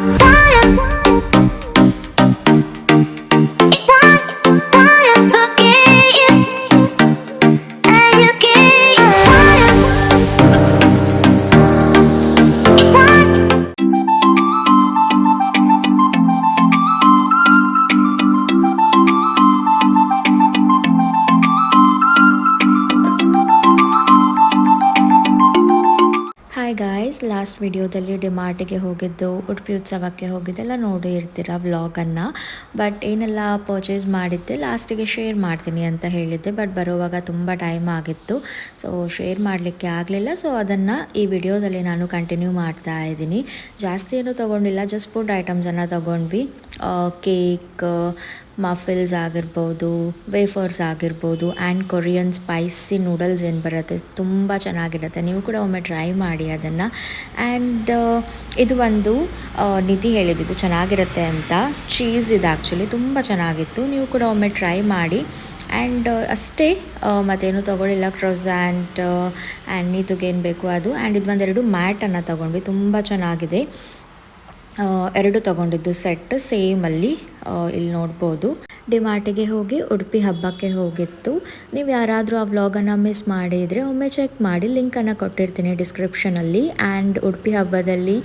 Hi guys, last ವಿಡಿಯೋದಲ್ಲಿ ಡಿಮಾರ್ಟಿಗೆ ಹೋಗಿದ್ದು, ಉಡುಪಿ ಉತ್ಸವಕ್ಕೆ ಹೋಗಿದ್ದೆಲ್ಲ ನೋಡಿ ಇರ್ತೀರ ವ್ಲಾಗನ್ನು. ಬಟ್ ಏನೆಲ್ಲ ಪರ್ಚೇಸ್ ಮಾಡಿದ್ದೆ ಲಾಸ್ಟಿಗೆ ಶೇರ್ ಮಾಡ್ತೀನಿ ಅಂತ ಹೇಳಿದ್ದೆ. ಬಟ್ ಬರುವಾಗ ತುಂಬ ಟೈಮ್ ಆಗಿತ್ತು, ಸೊ ಶೇರ್ ಮಾಡಲಿಕ್ಕೆ ಆಗಲಿಲ್ಲ. ಸೊ ಅದನ್ನು ಈ ವಿಡಿಯೋದಲ್ಲಿ ನಾನು ಕಂಟಿನ್ಯೂ ಮಾಡ್ತಾ ಇದ್ದೀನಿ. ಜಾಸ್ತಿ ಏನೂ ತೊಗೊಂಡಿಲ್ಲ, ಜಸ್ಟ್ ಫುಡ್ ಐಟಮ್ಸನ್ನು ತೊಗೊಂಡ್ವಿ. ಕೇಕ್, ಮಫಿಲ್ಸ್ ಆಗಿರ್ಬೋದು, ವೇಫರ್ಸ್ ಆಗಿರ್ಬೋದು, ಆ್ಯಂಡ್ ಕೊರಿಯನ್ ಸ್ಪೈಸಿ ನೂಡಲ್ಸ್ ಏನು ಬರುತ್ತೆ, ತುಂಬ ಚೆನ್ನಾಗಿರುತ್ತೆ. ನೀವು ಕೂಡ ಒಮ್ಮೆ ಟ್ರೈ ಮಾಡಿ ಅದನ್ನು. ಆ್ಯಂಡ್ ಇದು ಒಂದು ನಿಧಿ ಹೇಳಿದ್ದು ಚೆನ್ನಾಗಿರುತ್ತೆ ಅಂತ. ಚೀಸ್ ಇದು ಆ್ಯಕ್ಚುಲಿ ತುಂಬ ಚೆನ್ನಾಗಿತ್ತು, ನೀವು ಕೂಡ ಒಮ್ಮೆ ಟ್ರೈ ಮಾಡಿ. ಆ್ಯಂಡ್ ಅಷ್ಟೇ, ಮತ್ತೇನು ತೊಗೊಳ್ಳಿಲ್ಲ. ಕ್ರೊಝ್ಯಾಂಟ್ ಆ್ಯಂಡ್ ನೀತುಗೇನು ಬೇಕು ಅದು. ಆ್ಯಂಡ್ ಇದು ಒಂದೆರಡು ಮ್ಯಾಟನ್ನು ತೊಗೊಂಡ್ವಿ, ತುಂಬ ಚೆನ್ನಾಗಿದೆ. ಎರಡು ತೊಗೊಂಡಿದ್ದು ಸೆಟ್ ಸೇಮಲ್ಲಿ ಇಲ್ಲಿ ನೋಡ್ಬೋದು. ಡಿಮಾರ್ಟಿಗೆ ಹೋಗಿ ಉಡುಪಿ ಹಬ್ಬಕ್ಕೆ ಹೋಗಿತ್ತು. ನೀವು ಯಾರಾದರೂ ಆ ವ್ಲಾಗನ್ನು ಮಿಸ್ ಮಾಡಿದರೆ ಒಮ್ಮೆ ಚೆಕ್ ಮಾಡಿ, ಲಿಂಕನ್ನು ಕೊಟ್ಟಿರ್ತೀನಿ ಡಿಸ್ಕ್ರಿಪ್ಷನಲ್ಲಿ. ಆ್ಯಂಡ್ ಉಡುಪಿ ಹಬ್ಬದಲ್ಲಿ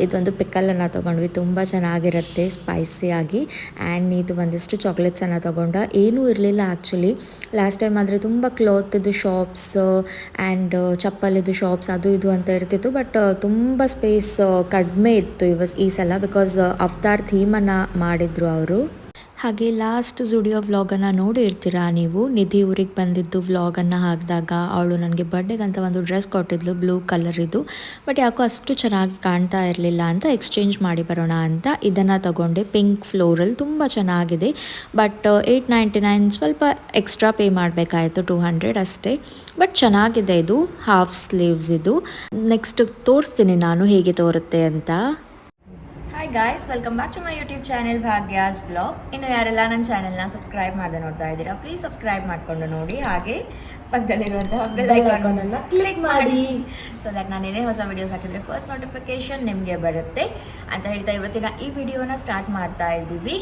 ಇದೊಂದು ಪಿಕ್ಕಲನ್ನು ತೊಗೊಂಡ್ವಿ, ತುಂಬ ಚೆನ್ನಾಗಿರುತ್ತೆ ಸ್ಪೈಸಿಯಾಗಿ. ಆ್ಯಂಡ್ ಇದು ಒಂದಿಷ್ಟು ಚಾಕ್ಲೇಟ್ಸನ್ನು ತೊಗೊಂಡ. ಏನೂ ಇರಲಿಲ್ಲ ಆ್ಯಕ್ಚುಲಿ. ಲಾಸ್ಟ್ ಟೈಮ್ ಆದರೆ ತುಂಬ ಕ್ಲಾತಿದ್ದು ಶಾಪ್ಸ್ ಆ್ಯಂಡ್ ಚಪ್ಪಲಿದ್ದು ಶಾಪ್ಸ್ ಅದು ಇದು ಅಂತ ಇರ್ತಿತ್ತು. ಬಟ್ ತುಂಬ ಸ್ಪೇಸ್ ಕಡಿಮೆ ಇತ್ತು ಈ ಸಲ, ಬಿಕಾಸ್ ಅವತಾರ್ ಥೀಮನ್ನು ಮಾಡಿದ್ರು ಅವರು. ಹಾಗೆ ಲಾಸ್ಟ್ ಜುಡಿಯೋ ವ್ಲಾಗನ್ನು ನೋಡಿರ್ತೀರಾ ನೀವು. ನಿಧಿ ಊರಿಗೆ ಬಂದಿದ್ದು ವ್ಲಾಗನ್ನು ಹಾಕಿದಾಗ ಅವಳು ನನಗೆ ಬರ್ಡೇಗಂತ ಒಂದು ಡ್ರೆಸ್ ಕೊಟ್ಟಿದ್ಲು, ಬ್ಲೂ ಕಲರಿದು. ಬಟ್ ಯಾಕೋ ಅಷ್ಟು ಚೆನ್ನಾಗಿ ಕಾಣ್ತಾ ಇರಲಿಲ್ಲ ಅಂತ ಎಕ್ಸ್ಚೇಂಜ್ ಮಾಡಿ ಬರೋಣ ಅಂತ ಇದನ್ನು ತಗೊಂಡೆ. ಪಿಂಕ್ ಫ್ಲೋರಲ್ ತುಂಬ ಚೆನ್ನಾಗಿದೆ. ಬಟ್ $8.99, ಸ್ವಲ್ಪ ಎಕ್ಸ್ಟ್ರಾ ಪೇ ಮಾಡಬೇಕಾಯಿತು, 200 ಅಷ್ಟೇ. ಬಟ್ ಚೆನ್ನಾಗಿದೆ ಇದು, ಹಾಫ್ ಸ್ಲೀವ್ಸ್ ಇದು. ನೆಕ್ಸ್ಟ್ ತೋರಿಸ್ತೀನಿ ನಾನು ಹೇಗೆ ತೋರುತ್ತೆ ಅಂತ. Hi guys, welcome back to my YouTube channel Bhagya's blog. ಇನ್ನು ಯಾರೆಲ್ಲ ನನ್ನ ಚಾನೆಲ್ನ ಸಬ್ಸ್ಕ್ರೈಬ್ ಮಾಡದೆ ನೋಡ್ತಾ ಇದ್ದೀರಾ, ಪ್ಲೀಸ್ ಸಬ್ಸ್ಕ್ರೈಬ್ ಮಾಡಿಕೊಂಡು ನೋಡಿ. ಹಾಗೆ ಪಕ್ಕದಲ್ಲಿರುವಂತಹ ಬೆಲ್ ಐಕಾನನ್ನು ಕ್ಲಿಕ್ ಮಾಡಿ, ಸೊ ದಟ್ ನಾನು ಏನೇ ಹೊಸ ವೀಡಿಯೋಸ್ ಹಾಕಿದ್ರೆ ಫಸ್ಟ್ ನೋಟಿಫಿಕೇಶನ್ ನಿಮಗೆ ಬರುತ್ತೆ ಅಂತ ಹೇಳ್ತಾ ಇವತ್ತಿನ ಈ ವಿಡಿಯೋನ ಸ್ಟಾರ್ಟ್ ಮಾಡ್ತಾ ಇದ್ದೀವಿ.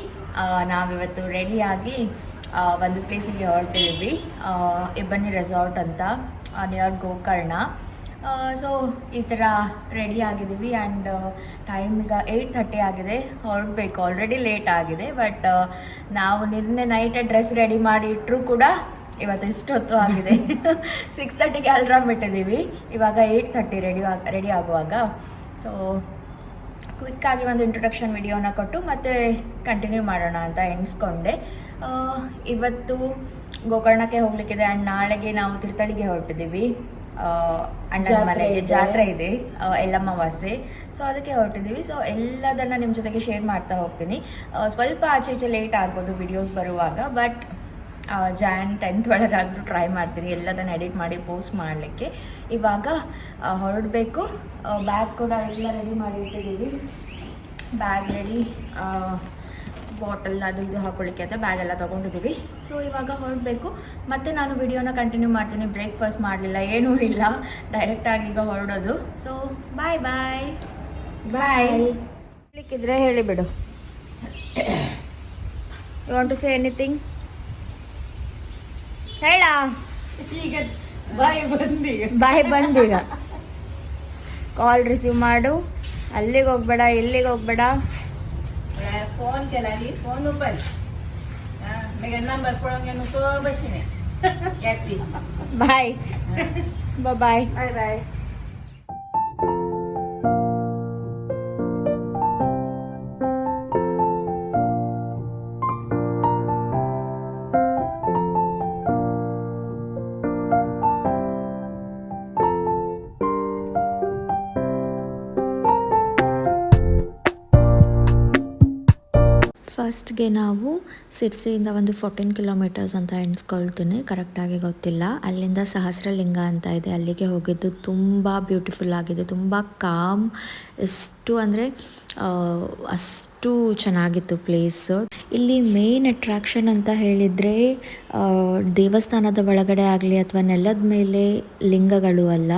ನಾವಿವತ್ತು ರೆಡಿಯಾಗಿ ಒಂದು ಪ್ಲೇಸಿಗೆ ಹೊರಟಿದ್ದೀವಿ, ಇಬ್ಬನಿ ರೆಸಾರ್ಟ್ ಅಂತ, ನಿಯರ್ ಗೋಕರ್ಣ. ಸೊ ಈ ಥರ ರೆಡಿ ಆಗಿದ್ದೀವಿ. ಆ್ಯಂಡ್ ಟೈಮ್ ಈಗ 8:30 ಆಗಿದೆ, ಹೊರಡಬೇಕು. ಆಲ್ರೆಡಿ ಲೇಟ್ ಆಗಿದೆ. ಬಟ್ ನಾವು ನಿನ್ನೆ ನೈಟ್ ಡ್ರೆಸ್ ರೆಡಿ ಮಾಡಿ ಇಟ್ಟರೂ ಕೂಡ ಇವತ್ತು ಇಷ್ಟೊತ್ತು ಆಗಿದೆ. 6:30ಗೆ ಅಲ್ರಾಮ್ ಬಿಟ್ಟಿದ್ದೀವಿ, ಇವಾಗ 8:30 ರೆಡಿ ಆಗುವಾಗ. ಸೊ ಕ್ವಿಕ್ಕಾಗಿ ಒಂದು ಇಂಟ್ರೊಡಕ್ಷನ್ ವಿಡಿಯೋನ ಕೊಟ್ಟು ಮತ್ತೆ ಕಂಟಿನ್ಯೂ ಮಾಡೋಣ ಅಂತ ಎಣಿಸ್ಕೊಂಡೆ. ಇವತ್ತು ಗೋಕರ್ಣಕ್ಕೆ ಹೋಗ್ಲಿಕ್ಕಿದೆ. ಆ್ಯಂಡ್ ನಾಳೆಗೆ ನಾವು ತೀರ್ಥಹಳ್ಳಿಗೆ ಹೊರಟಿದ್ದೀವಿ. ಅಣ್ಣನ ಮನೆಗೆ ಜಾತ್ರೆ ಇದೆ, ಎಳ್ಳಮ್ಮವಾಸೆ. ಸೊ ಅದಕ್ಕೆ ಹೊರಟಿದ್ದೀವಿ. ಸೊ ಎಲ್ಲದನ್ನು ನಿಮ್ಮ ಜೊತೆಗೆ ಶೇರ್ ಮಾಡ್ತಾ ಹೋಗ್ತೀನಿ. ಸ್ವಲ್ಪ ಆಚೆ ಈಚೆ ಲೇಟ್ ಆಗ್ಬೋದು ವಿಡಿಯೋಸ್ ಬರುವಾಗ, ಬಟ್ Jan 10th ಒಳಗಾದರೂ ಟ್ರೈ ಮಾಡ್ತೀನಿ ಎಲ್ಲದನ್ನು ಎಡಿಟ್ ಮಾಡಿ ಪೋಸ್ಟ್ ಮಾಡಲಿಕ್ಕೆ. ಇವಾಗ ಹೊರಡಬೇಕು. ಬ್ಯಾಗ್ ಕೂಡ ಎಲ್ಲ ರೆಡಿ ಮಾಡಿ ಇಟ್ಟಿದ್ದೀವಿ. ಬ್ಯಾಗ್ ರೆಡಿ, ಬಾಟಲ್ ಅದು ಇದು ಹಾಕೊಳ್ಳಿಕ್ಕೆ ಅಂತ ಬ್ಯಾಗ್ ಎಲ್ಲ ತೊಗೊಂಡಿದ್ದೀವಿ. ಸೊ ಇವಾಗ ಹೊರಡಬೇಕು. ಮತ್ತೆ ನಾನು ವಿಡಿಯೋನ ಕಂಟಿನ್ಯೂ ಮಾಡ್ತೀನಿ. ಬ್ರೇಕ್ಫಾಸ್ಟ್ ಮಾಡಲಿಲ್ಲ, ಏನೂ ಇಲ್ಲ, ಡೈರೆಕ್ಟಾಗಿ ಈಗ ಹೊರಡೋದು. So bye bye bye. ಹೇಳಲಿಕ್ಕಿದ್ರೆ ಹೇಳಿಬಿಡು. You want to say anything? ಹೇಳ. ಈಗ ಬಾಯ್ ಬಂದೀಗ ಕಾಲ್ ರಿಸೀವ್ ಮಾಡು. ಅಲ್ಲಿಗೆ ಹೋಗ್ಬೇಡ, ಇಲ್ಲಿಗೆ ಹೋಗ್ಬೇಡ. फोन केला की फोन उपर मेरा नंबर पडोगे नु तो बशीने एकटीस बाय बाय बाय बाय. ಫಸ್ಟ್ಗೆ ನಾವು ಸಿರ್ಸಿಯಿಂದ ಒಂದು 14 ಕಿಲೋಮೀಟರ್ಸ್ ಅಂತ ಎಣಿಸ್ಕೊಳ್ತೀನಿ, ಕರೆಕ್ಟಾಗಿ ಗೊತ್ತಿಲ್ಲ. ಅಲ್ಲಿಂದ ಸಹಸ್ರಲಿಂಗ ಅಂತ ಇದೆ, ಅಲ್ಲಿಗೆ ಹೋಗಿದ್ದು. ತುಂಬ ಬ್ಯೂಟಿಫುಲ್ ಆಗಿದೆ, ತುಂಬ ಕಾಮ್. ಎಷ್ಟು ಅಂದರೆ ಅಷ್ಟು ಚೆನ್ನಾಗಿತ್ತು ಪ್ಲೇಸ್. ಇಲ್ಲಿ ಮೇನ್ ಅಟ್ರಾಕ್ಷನ್ ಅಂತ ಹೇಳಿದರೆ ದೇವಸ್ಥಾನದ ಒಳಗಡೆ ಆಗಲಿ ಅಥವಾ ನೆಲದ ಮೇಲೆ ಲಿಂಗಗಳು ಅಲ್ಲ,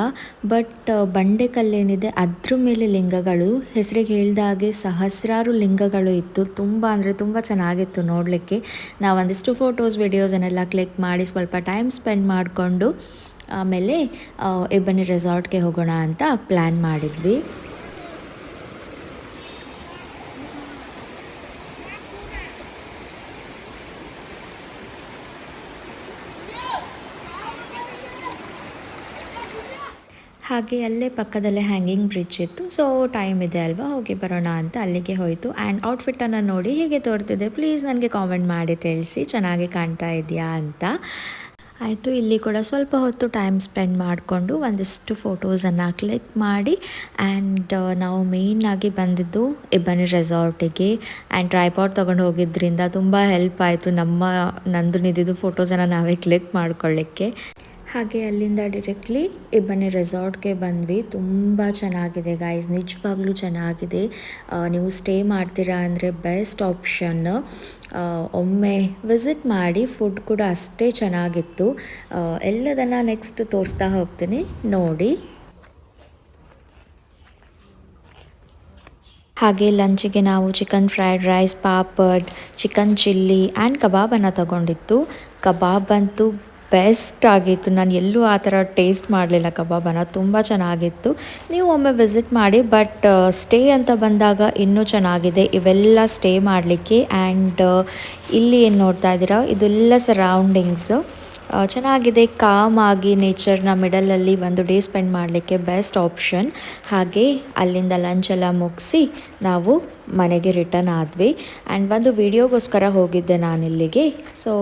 ಬಟ್ ಬಂಡೆಕಲ್ಲೇನಿದೆ ಅದ್ರ ಮೇಲೆ ಲಿಂಗಗಳು. ಹೆಸರಿಗೆ ಹೇಳಿದ ಹಾಗೆ ಸಹಸ್ರಾರು ಲಿಂಗಗಳು ಇತ್ತು. ತುಂಬ ಅಂದರೆ ತುಂಬ ಚೆನ್ನಾಗಿತ್ತು ನೋಡಲಿಕ್ಕೆ. ನಾವು ಒಂದಿಷ್ಟು ಫೋಟೋಸ್ ವಿಡಿಯೋಸನ್ನೆಲ್ಲ ಕ್ಲಿಕ್ ಮಾಡಿ ಸ್ವಲ್ಪ ಟೈಮ್ ಸ್ಪೆಂಡ್ ಮಾಡಿಕೊಂಡು ಆಮೇಲೆ ಎಬ್ಬನಿ ರೆಸಾರ್ಟ್ಗೆ ಹೋಗೋಣ ಅಂತ ಪ್ಲ್ಯಾನ್ ಮಾಡಿದ್ವಿ. ಹಾಗೆ ಅಲ್ಲೇ ಪಕ್ಕದಲ್ಲೇ ಹ್ಯಾಂಗಿಂಗ್ ಬ್ರಿಡ್ಜ್ ಇತ್ತು. ಸೊ ಟೈಮ್ ಇದೆ ಅಲ್ವಾ, ಹೋಗಿ ಬರೋಣ ಅಂತ ಅಲ್ಲಿಗೆ ಹೋಯಿತು. ಆ್ಯಂಡ್ ಔಟ್ಫಿಟ್ಟನ್ನು ನೋಡಿ ಹೇಗೆ ತೋರ್ತಿದೆ ಪ್ಲೀಸ್ ನನಗೆ ಕಾಮೆಂಟ್ ಮಾಡಿ ತಿಳಿಸಿ, ಚೆನ್ನಾಗಿ ಕಾಣ್ತಾ ಇದೆಯಾ ಅಂತ. ಆಯಿತು, ಇಲ್ಲಿ ಕೂಡ ಸ್ವಲ್ಪ ಹೊತ್ತು ಟೈಮ್ ಸ್ಪೆಂಡ್ ಮಾಡಿಕೊಂಡು ಒಂದಿಷ್ಟು ಫೋಟೋಸನ್ನು ಕ್ಲಿಕ್ ಮಾಡಿ ಆ್ಯಂಡ್ ನಾವು ಮೇಯ್ನಾಗಿ ಬಂದಿದ್ದು ಎಬ್ಬನಿ ರೆಸಾರ್ಟಿಗೆ. ಆ್ಯಂಡ್ ಟ್ರೈಪಾಡ್ ತೊಗೊಂಡು ಹೋಗಿದ್ದರಿಂದ ತುಂಬ ಹೆಲ್ಪ್ ಆಯಿತು ನಂದು ನಿಂತಿದ್ದು ಫೋಟೋಸನ್ನು ನಾವೇ ಕ್ಲಿಕ್ ಮಾಡ್ಕೊಳ್ಳಿಕ್ಕೆ. ಹಾಗೆ ಅಲ್ಲಿಂದ ಡೈರೆಕ್ಟ್ಲಿ ಎಬ್ಬನಿ ರೆಸಾರ್ಟ್ಗೆ ಬಂದ್ವಿ. ತುಂಬ ಚೆನ್ನಾಗಿದೆ ಗೈಸ್, ನಿಜವಾಗ್ಲೂ ಚೆನ್ನಾಗಿದೆ. ನೀವು ಸ್ಟೇ ಮಾಡ್ತೀರಾ ಅಂದರೆ ಬೆಸ್ಟ್ ಆಪ್ಷನ್. ಒಮ್ಮೆ ವಿಸಿಟ್ ಮಾಡಿ. ಫುಡ್ ಕೂಡ ಅಷ್ಟೇ ಚೆನ್ನಾಗಿತ್ತು. ಎಲ್ಲದನ್ನು ನೆಕ್ಸ್ಟ್ ತೋರಿಸ್ತಾ ಹೋಗ್ತೀನಿ ನೋಡಿ. ಹಾಗೆ ಲಂಚಿಗೆ ನಾವು chicken fried rice, papad, chicken chilli and ಕಬಾಬನ್ನು ತಗೊಂಡಿತ್ತು. ಕಬಾಬ್ ಅಂತೂ ಬೆಸ್ಟ್ ಆಗಿತ್ತು. ನಾನು ಎಲ್ಲೂ ಆ ಥರ ಟೇಸ್ಟ್ ಮಾಡಲಿಲ್ಲ ಕಬಾಬನ್ನು. ತುಂಬ ಚೆನ್ನಾಗಿತ್ತು. ನೀವು ಒಮ್ಮೆ ವಿಸಿಟ್ ಮಾಡಿ. ಬಟ್ ಸ್ಟೇ ಅಂತ ಬಂದಾಗ ಇನ್ನೂ ಚೆನ್ನಾಗಿದೆ ಇವೆಲ್ಲ ಸ್ಟೇ ಮಾಡಲಿಕ್ಕೆ. ಆ್ಯಂಡ್ ಇಲ್ಲಿ ಏನು ನೋಡ್ತಾ ಇದ್ದೀರಾ ಇದೆಲ್ಲ ಸರೌಂಡಿಂಗ್ಸು ಚೆನ್ನಾಗಿದೆ. ಕಾಮ್ ಆಗಿ ನೇಚರ್ನ ಮಿಡಲಲ್ಲಿ ಒಂದು ಡೇ ಸ್ಪೆಂಡ್ ಮಾಡಲಿಕ್ಕೆ ಬೆಸ್ಟ್ ಆಪ್ಷನ್. ಹಾಗೆ ಅಲ್ಲಿಂದ ಲಂಚ್ ಎಲ್ಲ ಮುಗಿಸಿ ನಾವು ಮನೆಗೆ ರಿಟರ್ನ್ ಆದ್ವಿ. ಆ್ಯಂಡ್ ಒಂದು ವಿಡಿಯೋಗೋಸ್ಕರ ಹೋಗಿದ್ದೆ ನಾನು ಇಲ್ಲಿಗೆ. ಸೊ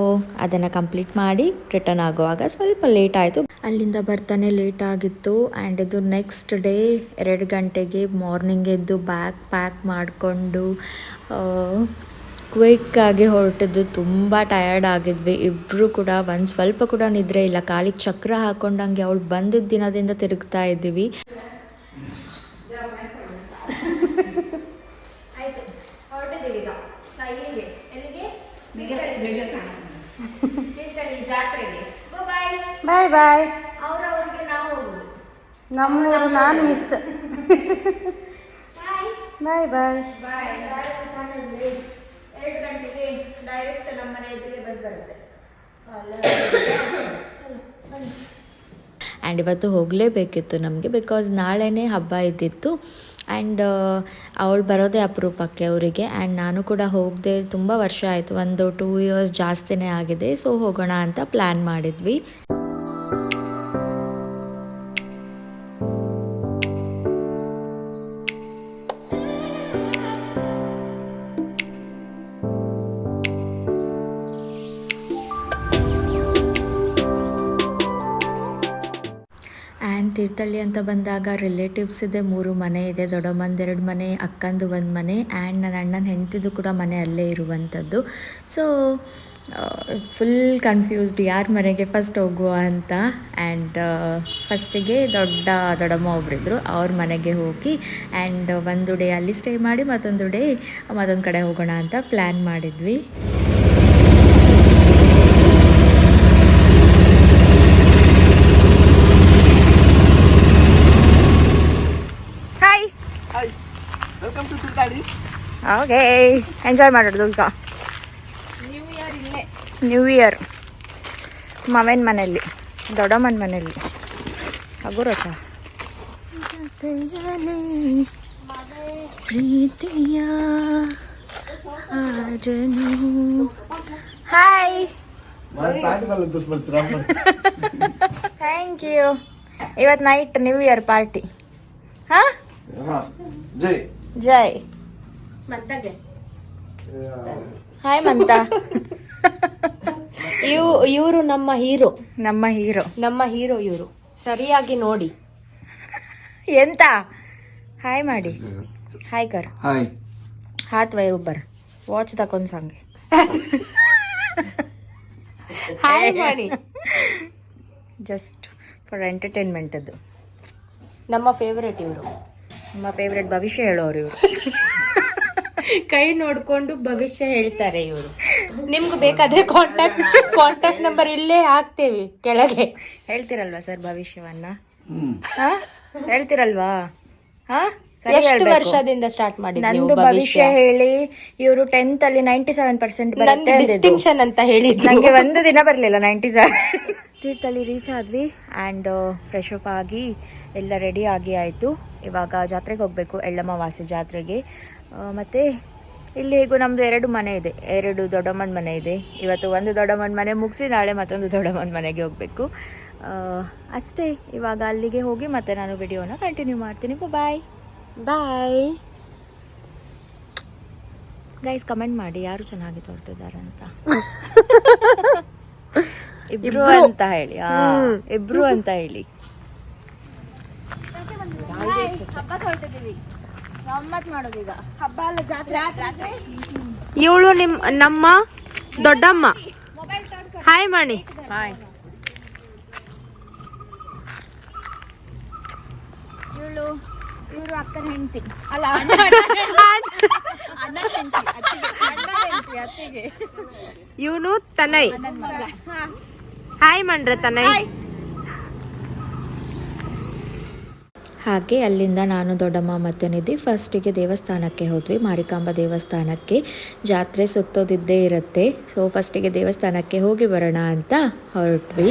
ಅದನ್ನು ಕಂಪ್ಲೀಟ್ ಮಾಡಿ ರಿಟರ್ನ್ ಆಗುವಾಗ ಸ್ವಲ್ಪ ಲೇಟ್ ಆಯಿತು. ಅಲ್ಲಿಂದ ಬರ್ತಾನೆ ಲೇಟ್ ಆಗಿತ್ತು. ಆ್ಯಂಡ್ ಇದು ನೆಕ್ಸ್ಟ್ ಡೇ 2 ಗಂಟೆಗೆ ಮಾರ್ನಿಂಗ್ ಎದ್ದು ಬ್ಯಾಗ್ ಪ್ಯಾಕ್ ಮಾಡಿಕೊಂಡು ಕ್ವಿಕ್ಕಾಗಿ ಹೊರಟಿದ್ದು. ತುಂಬ ಟಯರ್ಡ್ ಆಗಿದ್ವಿ ಇಬ್ಬರು ಕೂಡ. ಒಂದು ಸ್ವಲ್ಪ ಕೂಡ ನಿದ್ರೆ ಇಲ್ಲ, ಕಾಲಿಗೆ ಚಕ್ರ ಹಾಕೊಂಡಂಗೆ ಅವಳು ಬಂದಿದ್ದ ದಿನದಿಂದ ತಿರುಗ್ತಾ ಇದ್ದೀವಿ. ಆಯ್ತು, ಹೊರಟಿದ್ದೀವಿ ಈಗ ಸಾಯಿಗೆ. ಎಲ್ಲಿಗೆ? ಜಾತ್ರೆಗೆ. ಬಾಯ್ ಬಾಯ್ ಬಾಯ್. ಅವ್ರಿಗೆ ನಾವು ಹೋಗುದು. ನಮ್ಮೂರು ನಾನು ಮಿಸ್. ಬಾಯ್ ಬಾಯ್ ಬಾಯ್. 2 ಗಂಟೆಗೆ ಡೈರೆಕ್ಟ್ ನಮ್ಮ ಮನೆ ಎದುರಿಗೆ ಬಸ್ ಬರುತ್ತೆ. ಸೊ ಅಲ್ಲೇ ಬನ್ನಿ. ಆ್ಯಂಡ್ ಇವತ್ತು ಹೋಗಲೇಬೇಕಿತ್ತು ನಮಗೆ, ಬಿಕಾಸ್ ನಾಳೆನೇ ಹಬ್ಬ ಇದ್ದಿತ್ತು. ಆ್ಯಂಡ್ ಅವಳು ಬರೋದೇ ಅಪರೂಪಕ್ಕೆ ಅವರಿಗೆ. ಆ್ಯಂಡ್ ನಾನು ಕೂಡ ಹೋಗದೆ ತುಂಬ ವರ್ಷ ಆಯಿತು, ಒಂದು 2 ಇಯರ್ಸ್ ಜಾಸ್ತಿನೇ ಆಗಿದೆ. ಸೊ ಹೋಗೋಣ ಅಂತ ಪ್ಲ್ಯಾನ್ ಮಾಡಿದ್ವಿ. ಆ್ಯಂಡ್ ತೀರ್ಥಹಳ್ಳಿ ಅಂತ ಬಂದಾಗ ರಿಲೇಟಿವ್ಸ್ ಇದೆ, 3 ಮನೆ ಇದೆ. ದೊಡ್ಡಮ್ಮಂದು 2 ಮನೆ, ಅಕ್ಕಂದು 1 ಮನೆ ಆ್ಯಂಡ್ ನನ್ನ ಅಣ್ಣನ ಹೆಂಡ್ತಿದ್ದು ಕೂಡ ಮನೆ ಅಲ್ಲೇ ಇರುವಂಥದ್ದು. ಸೊ ಫುಲ್ ಕನ್ಫ್ಯೂಸ್ಡ್ ಯಾರ ಮನೆಗೆ ಫಸ್ಟ್ ಹೋಗುವ ಅಂತ. ಆ್ಯಂಡ್ ಫಸ್ಟಿಗೆ ದೊಡ್ಡಮ್ಮ ಒಬ್ಬರಿದ್ರು, ಅವ್ರ ಮನೆಗೆ ಹೋಗಿ ಆ್ಯಂಡ್ ಒಂದು ಡೇ ಅಲ್ಲಿ ಸ್ಟೇ ಮಾಡಿ ಮತ್ತೊಂದು ಡೇ ಮತ್ತೊಂದು ಕಡೆ ಹೋಗೋಣ ಅಂತ ಪ್ಲ್ಯಾನ್ ಮಾಡಿದ್ವಿ. Welcome to Thirthahalli. Okay, enjoy ಮಾಡೋದು ಈಗ. ನ್ಯೂ ಇಯರ್ ಮಾವನ ಮನೆಯಲ್ಲಿ, ದೊಡ್ಡಮ್ಮನ ಮನೆಯಲ್ಲಿ. ಹಾಗೂ ರೋಚ ಪ್ರೀತಿಯ ಹಾಯ್, ಥ್ಯಾಂಕ್ ಯು. ಇವತ್ತು ನೈಟ್ ನ್ಯೂ ಇಯರ್ ಪಾರ್ಟಿ. ಹಾ, ಜೈ ಜೈ. ಮಂತಗೆ ಹಾಯ್ ಮಂತ. ಇವರು ನಮ್ಮ ಹೀರೋ ಇವರು. ಸರಿಯಾಗಿ ನೋಡಿ ಎಂತ ಹಾಯ್ ಮಾಡಿ. ಹಾಯ್ ಕರ್. ಹಾಯ್. हाथ वायर ऊपर वॉच तक सांगे ಹಾಯ್ ಮಾಡಿ. Just for entertainment. ಅದು ನಮ್ಮ ಫೇವರೇಟ್ ಇವರು. ನಿಮ್ಮ ಫೇವ್ರೆಟ್ ಭವಿಷ್ಯ ಹೇಳೋರು ಇವರು. ಕೈ ನೋಡ್ಕೊಂಡು ಭವಿಷ್ಯ ಹೇಳ್ತಾರೆ ಇವರು. ನಿಮ್ಗೆ ಬೇಕಾದ್ರೆ ಕಾಂಟ್ಯಾಕ್ಟ್ ನಂಬರ್ ಇಲ್ಲೇ ಹಾಕ್ತೇವೆ ಕೆಳಗೆ. ಹೇಳ್ತಿರಲ್ವಾ ಸರ್ ಭವಿಷ್ಯವನ್ನ? ಹೇಳ್ತಿರಲ್ವಾ? ಎಷ್ಟು ವರ್ಷದಿಂದ ಸ್ಟಾರ್ಟ್ ಮಾಡಿದ್ರಿ? ನಂದು ಭವಿಷ್ಯ ಹೇಳಿ ಇವರು 10th ಅಲ್ಲಿ 97% ಬರುತ್ತೆ ಡಿಸ್ಟಿಂಕ್ಷನ್ ಅಂತ ಹೇಳಿದ್ರು. ನಂಗೆ ಒಂದು ದಿನ ಬರಲಿಲ್ಲ 97. ತೀರ್ಥಹಳ್ಳಿ ರೀಚ್ ಆದ್ವಿ ಆ್ಯಂಡ್ ಫ್ರೆಶ್ ಅಪ್ ಆಗಿ ಎಲ್ಲ ರೆಡಿ ಆಗಿ ಆಯಿತು. ಇವಾಗ ಜಾತ್ರೆಗೆ ಹೋಗಬೇಕು, ಎಳ್ಳಮಾವಾಸ್ಯೆ ಜಾತ್ರೆಗೆ. ಮತ್ತು ಇಲ್ಲಿ ಹೇಗೂ ನಮ್ಮದು 2 ಮನೆ ಇದೆ, 2 ದೊಡ್ಡಮ್ಮನ ಮನೆ ಇದೆ. ಇವತ್ತು ಒಂದು ದೊಡ್ಡಮ್ಮನ ಮನೆ ಮುಗಿಸಿ ನಾಳೆ ಮತ್ತೊಂದು ದೊಡ್ಡಮ್ಮನ ಮನೆಗೆ ಹೋಗಬೇಕು. ಅಷ್ಟೇ, ಇವಾಗ ಅಲ್ಲಿಗೆ ಹೋಗಿ ಮತ್ತೆ ನಾನು ವಿಡಿಯೋನ ಕಂಟಿನ್ಯೂ ಮಾಡ್ತೀನಿ. ಬಾಯ್ ಬಾಯ್ ಗೈಸ್. ಕಮೆಂಟ್ ಮಾಡಿ ಯಾರು ಚೆನ್ನಾಗಿ ತೋರ್ತಿದ್ದಾರೆ ಅಂತ. ಇಬ್ರು ಅಂತ ಹೇಳಿ, ಇಬ್ರು ಅಂತ ಹೇಳಿ. ಹಬ್ಬ ಹೊರಟಿದ್ದೀವಿ, ಗಮ್ಮತ್ ಮಾಡೋದೀಗ. ಹಬ್ಬ ಅಲ್ಲ, ಜಾತ್ರೆ. ಇವಳು ನಮ್ಮ ದೊಡ್ಡಮ್ಮ. ಹಾಯ್ ಮಾಡಿ. ಹಾಯ್. ಇವರು ಅಕ್ಕನ ಹೆಂಡತಿ ಅಲ್ಲ, ಇವನು ತನೈ. ಹಾಯ್ ಮಾಡ್ರೆ ತನೈ. ಹಾಗೆ ಅಲ್ಲಿಂದ ನಾನು ದೊಡ್ಡಮ್ಮ ಮತ್ತೆ ನಿಧಿ ಫಸ್ಟಿಗೆ ದೇವಸ್ಥಾನಕ್ಕೆ ಹೋದ್ವಿ, ಮಾರಿಕಾಂಬ ದೇವಸ್ಥಾನಕ್ಕೆ. ಜಾತ್ರೆ ಸುತ್ತೋದಿದ್ದೇ ಇರುತ್ತೆ, ಸೊ ಫಸ್ಟಿಗೆ ದೇವಸ್ಥಾನಕ್ಕೆ ಹೋಗಿ ಬರೋಣ ಅಂತ ಹೊರಟ್ವಿ.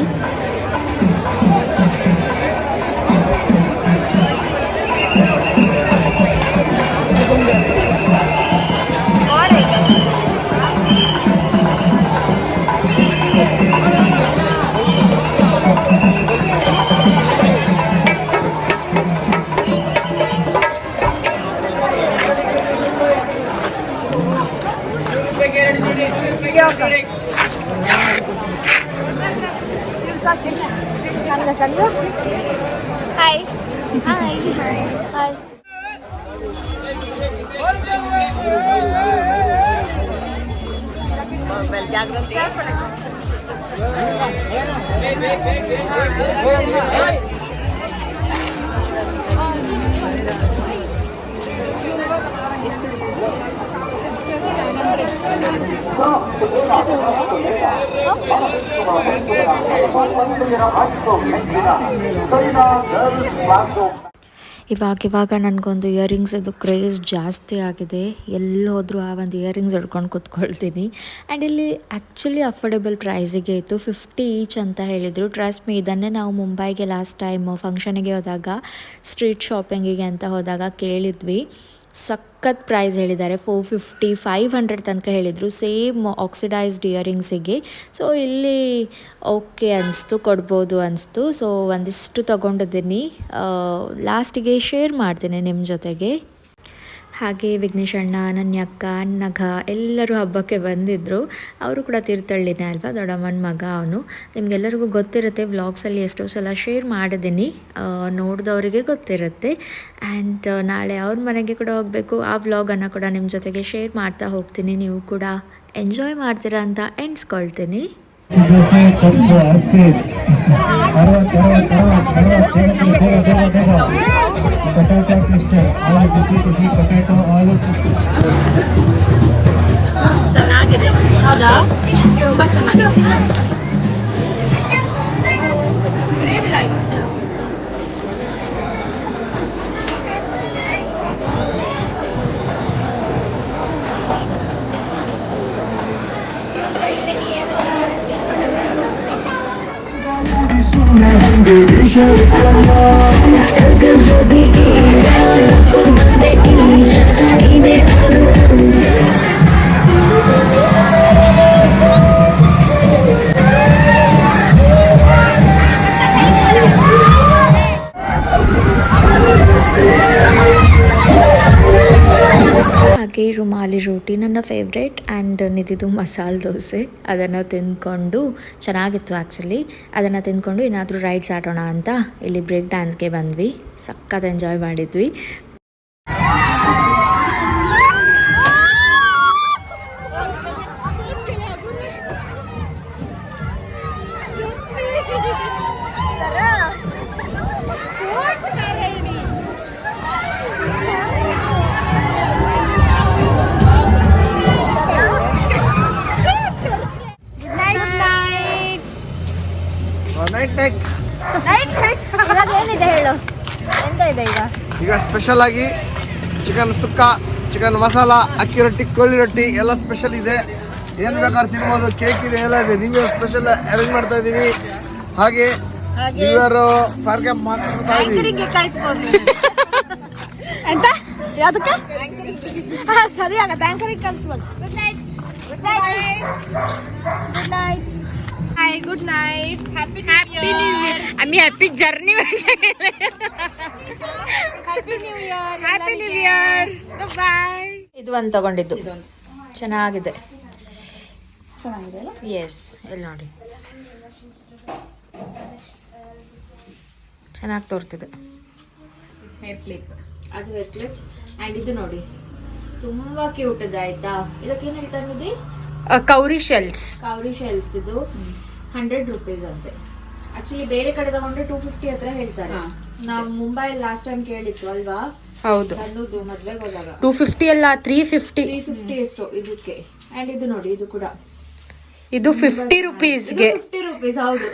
Hi hi hi. ಇವಾಗ ನನಗೊಂದು ಇಯರಿಂಗ್ಸದು ಕ್ರೇಜ್ ಜಾಸ್ತಿ ಆಗಿದೆ. ಎಲ್ಲೋದ್ರೂ ಆ ಒಂದು ಇಯರಿಂಗ್ಸ್ ಹಿಡ್ಕೊಂಡು ಕೂತ್ಕೊಳ್ತೀನಿ. ಆ್ಯಂಡ್ ಇಲ್ಲಿ ಆ್ಯಕ್ಚುಲಿ ಅಫೋರ್ಡೆಬಲ್ ಪ್ರೈಸಿಗೆ ಇತ್ತು, 50 ಈಚ್ ಅಂತ ಹೇಳಿದರು. ಟ್ರಸ್ಟ್ ಮೀ, ಇದನ್ನೇ ನಾವು ಮುಂಬೈಗೆ ಲಾಸ್ಟ್ ಟೈಮ್ ಫಂಕ್ಷನಿಗೆ ಹೋದಾಗ, ಸ್ಟ್ರೀಟ್ ಶಾಪಿಂಗಿಗೆ ಅಂತ ಹೋದಾಗ ಕೇಳಿದ್ವಿ. ಸಖತ್ ಪ್ರೈಸ್ ಹೇಳಿದ್ದಾರೆ, 450 500 ತನಕ ಹೇಳಿದರು, ಸೇಮ್ ಆಕ್ಸಿಡೈಸ್ಡ್ ಇಯರಿಂಗ್ಸಿಗೆ. ಸೊ ಇಲ್ಲಿ ಓಕೆ ಅನಿಸ್ತು, ಕೊಡ್ಬೋದು ಅನಿಸ್ತು. ಸೊ ಒಂದಿಷ್ಟು ತೊಗೊಂಡಿದ್ದೀನಿ, ಲಾಸ್ಟಿಗೆ ಶೇರ್ ಮಾಡ್ತೀನಿ ನಿಮ್ಮ ಜೊತೆಗೆ. ಹಾಗೆ ವಿಘ್ನೇಶ್ ಅಣ್ಣ, ನನ್ನ ಅಕ್ಕ, ನಘ ಎಲ್ಲರೂ ಹಬ್ಬಕ್ಕೆ ಬಂದಿದ್ದರು. ಅವರು ಕೂಡ ತೀರ್ಥಹಳ್ಳಿನೇ ಅಲ್ವಾ, ದೊಡ್ಡಮ್ಮನ ಮಗ ಅವನು. ನಿಮಗೆಲ್ಲರಿಗೂ ಗೊತ್ತಿರುತ್ತೆ, ವ್ಲಾಗ್ಸಲ್ಲಿ ಎಷ್ಟೋ ಸಲ ಶೇರ್ ಮಾಡಿದ್ದೀನಿ, ನೋಡಿದವರಿಗೆ ಗೊತ್ತಿರುತ್ತೆ. ಆ್ಯಂಡ್ ನಾಳೆ ಅವ್ರ ಮನೆಗೆ ಕೂಡ ಹೋಗಬೇಕು. ಆ ವ್ಲಾಗನ್ನು ಕೂಡ ನಿಮ್ಮ ಜೊತೆಗೆ ಶೇರ್ ಮಾಡ್ತಾ ಹೋಗ್ತೀನಿ, ನೀವು ಕೂಡ ಎಂಜಾಯ್ ಮಾಡ್ತೀರಾ ಅಂತ ಎಣಿಸ್ಕೊಳ್ತೀನಿ. ಚೆನ್ನಾಗಿದೆ, ಹೌದಾ? ತುಂಬ ಚೆನ್ನಾಗಿದೆ. ಹಾಗೆ ರುಮಾಲಿ ರೋಟಿ ನನ್ನ ಫೇವ್ರೇಟ್, ಆ್ಯಂಡ್ ನಿಧಿದು ಮಸಾಲೆ ದೋಸೆ, ಅದನ್ನು ತಿಂದ್ಕೊಂಡು ಚೆನ್ನಾಗಿತ್ತು ಆ್ಯಕ್ಚುಲಿ. ಅದನ್ನು ತಿಂದ್ಕೊಂಡು ಏನಾದರೂ ರೈಡ್ಸ್ ಆಡೋಣ ಅಂತ ಇಲ್ಲಿ ಬ್ರೇಕ್ ಡ್ಯಾನ್ಸ್ಗೆ ಬಂದ್ವಿ. ಸಖತ್ ಎಂಜಾಯ್ ಮಾಡಿದ್ವಿ. ನೈಟ್ ಇವಾಗ ಏನಿದೆ ಹೇಳು, ಎಂತ ಇದೆ ಈಗ? ಈಗ ಸ್ಪೆಷಲ್ ಆಗಿ ಚಿಕನ್ ಸುಕ್ಕ, ಚಿಕನ್ ಮಸಾಲ, ಅಕ್ಕಿ ರೊಟ್ಟಿ, ಕೋಳಿ ರೊಟ್ಟಿ ಎಲ್ಲ ಸ್ಪೆಷಲ್ ಇದೆ. ಏನು ಬೇಕಾದ್ರೆ ತಿನ್ಬೋದು, ಕೇಕ್ ಇದೆ, ಎಲ್ಲ ಇದೆ. ನಿಮಗೆ ಸ್ಪೆಷಲ್ ಅರೇಂಜ್ ಮಾಡ್ತಾ ಇದ್ದೀವಿ. ಹಾಗೆ ಇವರು ಫಾರ್ಗೆ ಮಾಡ್ತಾ ಇದ್ದೀವಿ. ಕಳಿಸ್ಬೋದು ಎಂತ ಯಾವ್ದಕ್ಕೆ? ಸರಿ ಆಗತ್ತೆ, ಆಂಕರಿಗೆ ಕಳಿಸ್ಬೋದು. Good night. Good night. Good night. Hi, good night. Happy new year. ಆಮಿ happy journey. Happy new year. Happy new year. Bye. ಇದು ಒಂದು ತಗೊಂಡಿದ್ದು ಚೆನ್ನಾಗಿದೆ. ಎಸ್, ಇಲ್ಲಿ ನೋಡಿ ಚೆನ್ನಾಗಿ ತೋರ್ತಿದೆ. ಹೇರ್ ಕ್ಲಿಪ್, ಅದು ಹೇರ್ ಕ್ಲಿಪ್. ಆ್ಯಂಡ್ ಇದು ನೋಡಿ ತುಂಬಾ ಕ್ಯೂಟ್ ಇದೆ ಆಯ್ತಾ. ಇದಕ್ಕೇನು ಹೇಳ್ತಾ ಇದ್ದೀವಿ? Cowrie shells. Cowrie shells. ಇದು 100 ರೂಪೀಸ್ ಅಂತೆ. ಆಕ್ಚುಲಿ ಬೇರೆ ಕಡೆ ತಗೊಂಡ್ರೆ 250 ಹತ್ರ ಹೇಳ್ತಾರೆ. ನಾವು ಮುಂಬೈ ಲಾಸ್ಟ್ ಟೈಮ್ ಕೇಳಿತ್ತು ಅಲ್ವಾ? ಹೌದು, ಸಣ್ಣದು ಮದ್ವೆಗೆ ಹೋದಾಗ 250 ಅಲ್ಲ 350. 350 ಎಷ್ಟು ಇದಕ್ಕೆ. ಅಂಡ್ ಇದು ನೋಡಿ, ಇದು ಕೂಡ ಇದು 50 ರೂಪೀಸ್ಗೆ. 50 ರೂಪೀಸ್. ಹೌದು.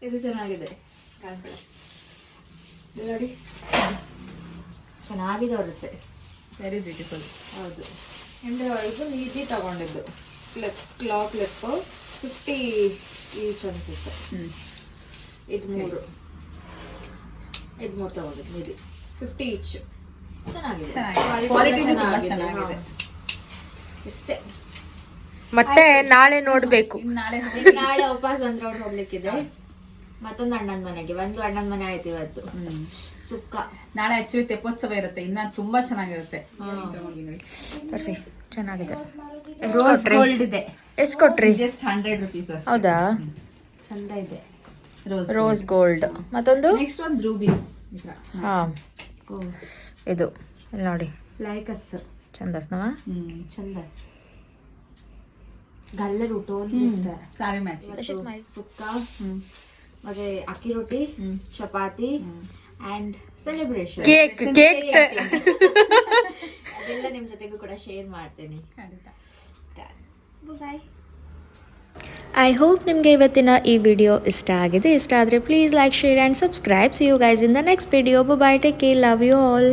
ಇದು ಚೆನ್ನಾಗಿದೆ ಇದು ನೋಡಿ, ಚೆನ್ನಾಗಿದೆ ಬರುತ್ತೆ. Very beautiful. ಹೌದು. ಅಂಡ್ ಇದು ನೀಟ್ಲಿ ತಗೊಂಡಿದ್ದು ಕ್ಲಿಪ್ಸ್, ಕ್ಲಾ ಕ್ಲಿಪ್ 50 ಈಚ್ ಅನ್ಸುತ್ತೆ. ಇದು ಮೂರು ತಗೊಂಡಿದ್ದು ಇದು 50 ಈಚ್. ಚೆನ್ನಾಗಿದೆ, ಕ್ವಾಲಿಟಿ ಚೆನ್ನಾಗಿದೆ. ಇಷ್ಟೇ. ಮತ್ತೆ ನಾಳೆ ನೋಡ್ಬೇಕು. ನಾಳೆ ವಾಪಸ್ ಬಂದ್ರೆ ಅವ್ರು ಹೋಗ್ಲಿಕ್ಕಿದೆ. ಮತ್ತೊಂದು ಅಣ್ಣನ ಮನೆಗೆ, ಒಂದು ಅಣ್ಣನ ಮನೆ ಆಯ್ತು ಇವತ್ತು. ಸುಕ್ಕ. ನಾಳೆ ಆಕ್ಚುಲಿ ತೆಪ್ಪೋತ್ಸವ ಇರುತ್ತೆ, ಇನ್ನ ತುಂಬಾ ಚೆನ್ನಾಗಿರುತ್ತೆ. ತೋರ್ಸಿ, ಚೆನ್ನಾಗಿದೆ. ರೋಸ್ ಗೋಲ್ಡ್ ಇದೆ. ಎಷ್ಟು ಕೊಟ್ರಿ? Just 100 rupees. ಹೌದಾ? ಚಂದ ಇದೆ. Rose gold. ಮತ್ತೊಂದು ನೆಕ್ಸ್ಟ್ ಒಂದು ರೂಬಿ. ಹಾ, ಇದು ಇಲ್ಲಿ ನೋಡಿ, ಲೈಕಸ್ ಚಂದಸ್ನವ. ಚಂದಸ್ ಗಲ್ಲರು ಟೋನ್ ಸಾರಿ ಮ್ಯಾಚ್. ಸುಕ್ಕ, ಮತ್ತೆ ಅಕ್ಕಿ ರೊಟ್ಟಿ, ಚಪಾತಿ ಅಂಡ್ ಸೆಲೆಬ್ರೇಷನ್ ಕೇಕ್. ಅದೆಲ್ಲ ನಿಮ್ ಜೊತೆಗೂ ಕೂಡ ಶೇರ್ ಮಾಡ್ತೇನೆ. ಬಾಯ್. ಐ ಹೋಪ್ ನಿಮಗೆ ಇವತ್ತಿನ ಈ ವಿಡಿಯೋ ಇಷ್ಟ ಆಗಿದೆ. ಇಷ್ಟ ಆದರೆ please like, share and subscribe. See you guys in the next video. Bye, take care, love you all.